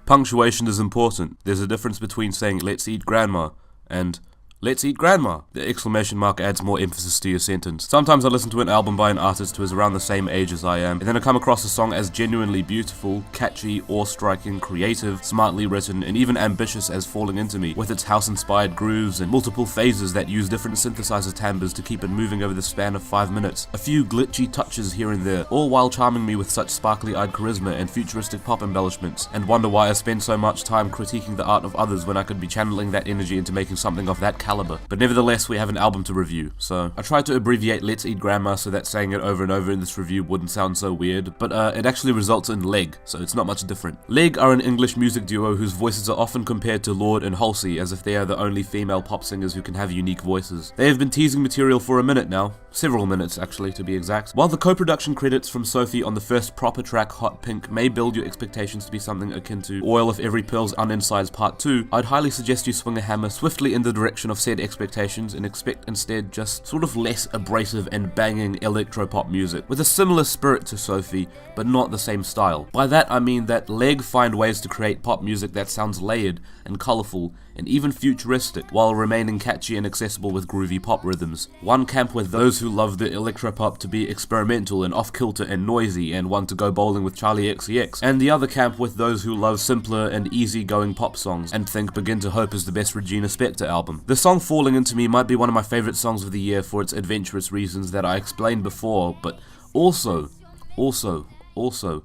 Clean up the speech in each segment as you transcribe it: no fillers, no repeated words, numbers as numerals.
Punctuation is important. There's a difference between saying "let's eat grandma" and "let's eat grandma." The exclamation mark adds more emphasis to your sentence. Sometimes I listen to an album by an artist who is around the same age as I am, and then I come across a song as genuinely beautiful, catchy, awe-striking, creative, smartly written, and even ambitious as Falling Into Me, with its house-inspired grooves and multiple phases that use different synthesizer timbres to keep it moving over the span of 5 minutes. A few glitchy touches here and there, all while charming me with such sparkly-eyed charisma and futuristic pop embellishments, and wonder why I spend so much time critiquing the art of others when I could be channeling that energy into making something of that caliber. But nevertheless, we have an album to review, so I tried to abbreviate "Let's Eat Grandma" so that saying it over and over in this review wouldn't sound so weird, but it actually results in Leg, so it's not much different. Leg are an English music duo whose voices are often compared to Lorde and Halsey, as if they are the only female pop singers who can have unique voices. They have been teasing material for a minute now, several minutes actually to be exact. While the co-production credits from Sophie on the first proper track, Hot Pink, may build your expectations to be something akin to Oil of Every Pearl's Uninsides Part 2, I'd highly suggest you swing a hammer swiftly in the direction of said expectations and expect instead just sort of less abrasive and banging electro-pop music, with a similar spirit to Sophie, but not the same style. By that I mean that Leg find ways to create pop music that sounds layered and colourful and even futuristic, while remaining catchy and accessible with groovy pop rhythms. One camp with those who love the electro-pop to be experimental and off-kilter and noisy and want to go bowling with Charlie XCX, and the other camp with those who love simpler and easy-going pop songs and think Begin to Hope is the best Regina Spektor album. The song Falling Into Me might be one of my favourite songs of the year for its adventurous reasons that I explained before, but also,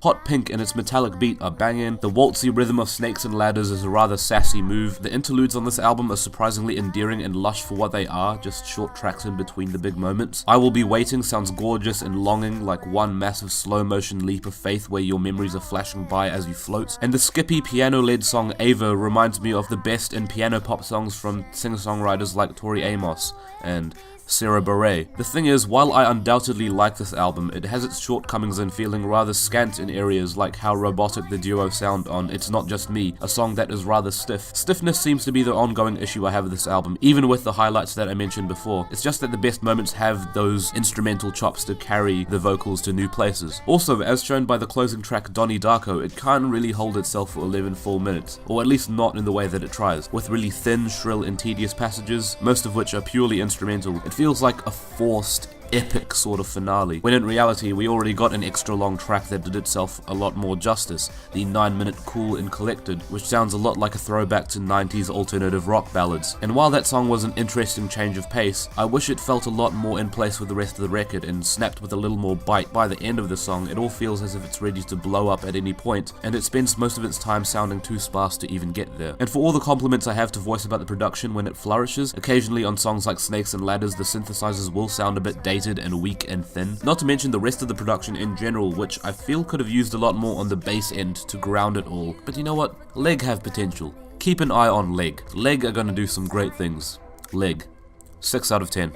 Hot Pink and its metallic beat are banging, the waltzy rhythm of Snakes and Ladders is a rather sassy move, the interludes on this album are surprisingly endearing and lush for what they are, just short tracks in between the big moments. I Will Be Waiting sounds gorgeous and longing, like one massive slow motion leap of faith where your memories are flashing by as you float, and the skippy piano-led song Ava reminds me of the best in piano pop songs from singer-songwriters like Tori Amos and Sarah Bareilles. The thing is, while I undoubtedly like this album, it has its shortcomings in feeling rather scant in areas like how robotic the duo sound on It's Not Just Me, a song that is rather stiff. Stiffness seems to be the ongoing issue I have with this album, even with the highlights that I mentioned before. It's just that the best moments have those instrumental chops to carry the vocals to new places. Also, as shown by the closing track Donnie Darko, it can't really hold itself for 11 full minutes, or at least not in the way that it tries, with really thin, shrill and tedious passages, most of which are purely instrumental. It feels like a forced, epic sort of finale, when in reality we already got an extra long track that did itself a lot more justice, the 9-minute Cool and Collected, which sounds a lot like a throwback to 90s alternative rock ballads. And while that song was an interesting change of pace, I wish it felt a lot more in place with the rest of the record and snapped with a little more bite. By the end of the song, it all feels as if it's ready to blow up at any point, and it spends most of its time sounding too sparse to even get there. And for all the compliments I have to voice about the production when it flourishes, occasionally on songs like Snakes and Ladders the synthesizers will sound a bit dated and weak and thin. Not to mention the rest of the production in general, which I feel could have used a lot more on the bass end to ground it all. But you know what? Leg have potential. Keep an eye on Leg. Leg are gonna do some great things. Leg. 6 out of 10.